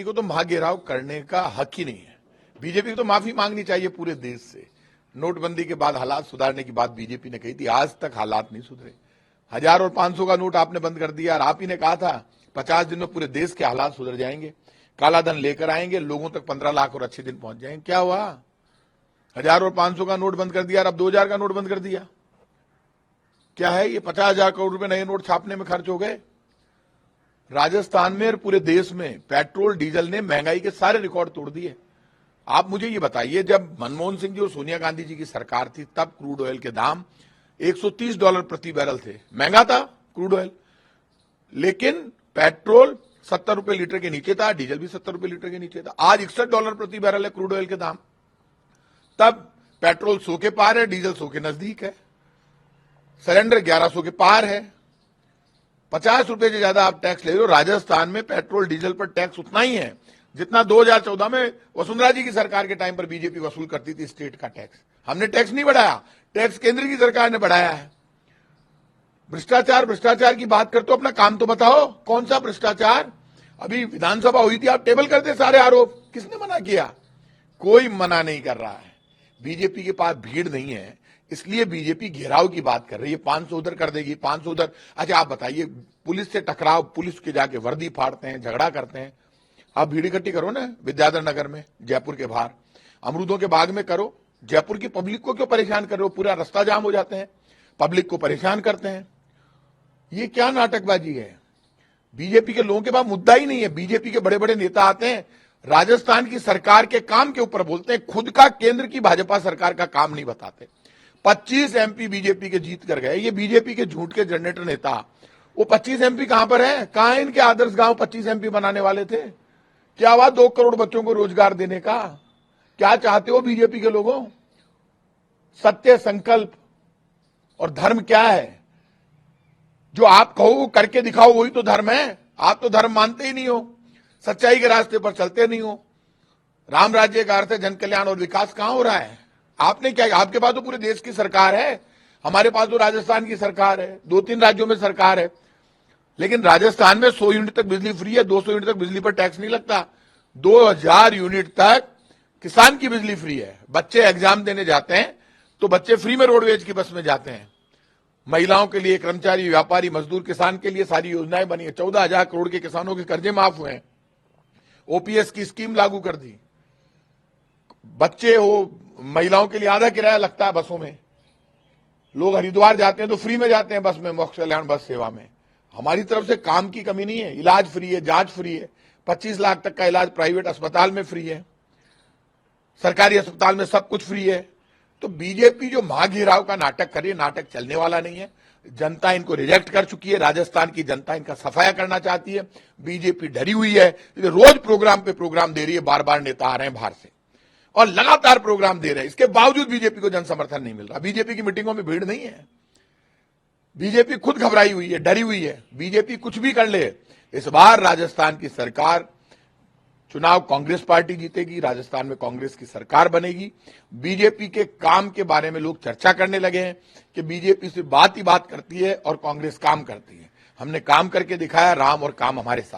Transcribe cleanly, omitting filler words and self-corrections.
को तो महाघेराव करने का हक ही नहीं है। बीजेपी को तो माफी मांगनी चाहिए पूरे देश से। नोटबंदी के बाद हालात सुधारने की बात बीजेपी ने कही थी, आज तक हालात नहीं सुधरे। 1000 और 500 का नोट आपने बंद कर दिया और आप ही ने कहा था 50 दिन में पूरे देश के हालात सुधर जाएंगे, काला धन लेकर आएंगे, लोगों तक 15 लाख और अच्छे दिन पहुंच जाएंगे। क्या हुआ? 1000 और 500 का नोट बंद कर दिया और अब 2000 का नोट बंद कर दिया। क्या है ये? 50,000 करोड़ रुपए नए नोट छापने में खर्च हो गए। राजस्थान में और पूरे देश में पेट्रोल डीजल ने महंगाई के सारे रिकॉर्ड तोड़ दिए। आप मुझे ये बताइए, जब मनमोहन सिंह जी और सोनिया गांधी जी की सरकार थी तब क्रूड ऑयल के दाम $130 प्रति बैरल थे। महंगा था क्रूड ऑयल, लेकिन पेट्रोल 70 रुपए लीटर के नीचे था, डीजल भी 70 रुपए लीटर के नीचे था। आज $61 प्रति बैरल है क्रूड ऑयल के दाम। तब पेट्रोल 100 के पार है, डीजल 100 के नजदीक है, सिलेंडर 1100 के पार है। 50 रुपए से ज्यादा आप टैक्स ले रहे हो। राजस्थान में पेट्रोल डीजल पर टैक्स उतना ही है जितना 2014 में वसुंधरा जी की सरकार के टाइम पर बीजेपी वसूल करती थी स्टेट का टैक्स। हमने टैक्स नहीं बढ़ाया, टैक्स केंद्र की सरकार ने बढ़ाया है। भ्रष्टाचार की बात करते हो, अपना काम तो बताओ, कौन सा भ्रष्टाचार? अभी विधानसभा हुई थी, आप टेबल करते सारे आरोप। किसने मना किया? कोई मना नहीं कर रहा है। बीजेपी के पास भीड़ नहीं है, इसलिए बीजेपी घेराव की बात कर रही है। 500 उधर कर देगी, 500 उधर। अच्छा आप बताइए, पुलिस से टकराव, पुलिस के जाके वर्दी फाड़ते हैं, झगड़ा करते हैं। आप भीड़ इकट्ठी करो ना विद्याधर नगर में, जयपुर के बाहर, अमरूदों के बाग में करो। जयपुर की पब्लिक को क्यों परेशान कर रहे हो? पूरा रास्ता जाम हो जाते हैं, पब्लिक को परेशान करते हैं। ये क्या नाटकबाजी है? बीजेपी के लोगों के पास मुद्दा ही नहीं है। बीजेपी के बड़े बड़े नेता आते हैं, राजस्थान की सरकार के काम के ऊपर बोलते हैं, खुद का केंद्र की भाजपा सरकार का काम नहीं बताते। 25 एमपी बीजेपी के जीत कर गए। ये बीजेपी के झूठ के जनरेटर नेता, वो 25 एमपी कहां पर है? कहां है इनके आदर्श गांव 25 एमपी बनाने वाले थे? क्या हुआ 2 करोड़ बच्चों को रोजगार देने का? क्या चाहते हो बीजेपी के लोगों? सत्य, संकल्प और धर्म क्या है? जो आप कहो वो करके दिखाओ, वही तो धर्म है। आप तो धर्म मानते ही नहीं हो, सच्चाई के रास्ते पर चलते नहीं हो। राम राज्य का अर्थ है जन कल्याण और विकास। कहां हो रहा है? आपने क्या? आपके पास तो पूरे देश की सरकार है, हमारे पास तो राजस्थान की सरकार है, 2-3 राज्यों में सरकार है। लेकिन राजस्थान में 100 यूनिट तक बिजली फ्री है, 200 यूनिट तक बिजली पर टैक्स नहीं लगता, 2000 यूनिट तक किसान की बिजली फ्री है। बच्चे एग्जाम देने जाते हैं तो बच्चे फ्री में रोडवेज की बस में जाते हैं। महिलाओं के लिए, कर्मचारी, व्यापारी, मजदूर, किसान के लिए सारी योजनाएं बनी है। 14,000 करोड़ के किसानों के कर्जे माफ हुए हैं, ओपीएस की स्कीम लागू कर दी। बच्चे हो, महिलाओं के लिए आधा किराया लगता है बसों में। लोग हरिद्वार जाते हैं तो फ्री में जाते हैं बस में, मोक्ष कल्याण बस सेवा में। हमारी तरफ से काम की कमी नहीं है। इलाज फ्री है, जांच फ्री है, 25 लाख तक का इलाज प्राइवेट अस्पताल में फ्री है, सरकारी अस्पताल में सब कुछ फ्री है। तो बीजेपी जो महाघेराव का नाटक कर रही है, नाटक चलने वाला नहीं है। जनता इनको रिजेक्ट कर चुकी है, राजस्थान की जनता इनका सफाया करना चाहती है। बीजेपी डरी हुई है, रोज प्रोग्राम पे प्रोग्राम दे रही है, बार बार नेता आ रहे हैं बाहर से और लगातार प्रोग्राम दे रहे हैं। इसके बावजूद बीजेपी को जन समर्थन नहीं मिल रहा। बीजेपी की मीटिंगों में भीड़ नहीं है। बीजेपी खुद घबराई हुई है, डरी हुई है। बीजेपी कुछ भी कर ले, इस बार राजस्थान की सरकार, चुनाव कांग्रेस पार्टी जीतेगी, राजस्थान में कांग्रेस की सरकार बनेगी। बीजेपी के काम के बारे में लोग चर्चा करने लगे हैं कि बीजेपी से बात ही बात करती है और कांग्रेस काम करती है। हमने काम करके दिखाया, राम और काम हमारे साथ।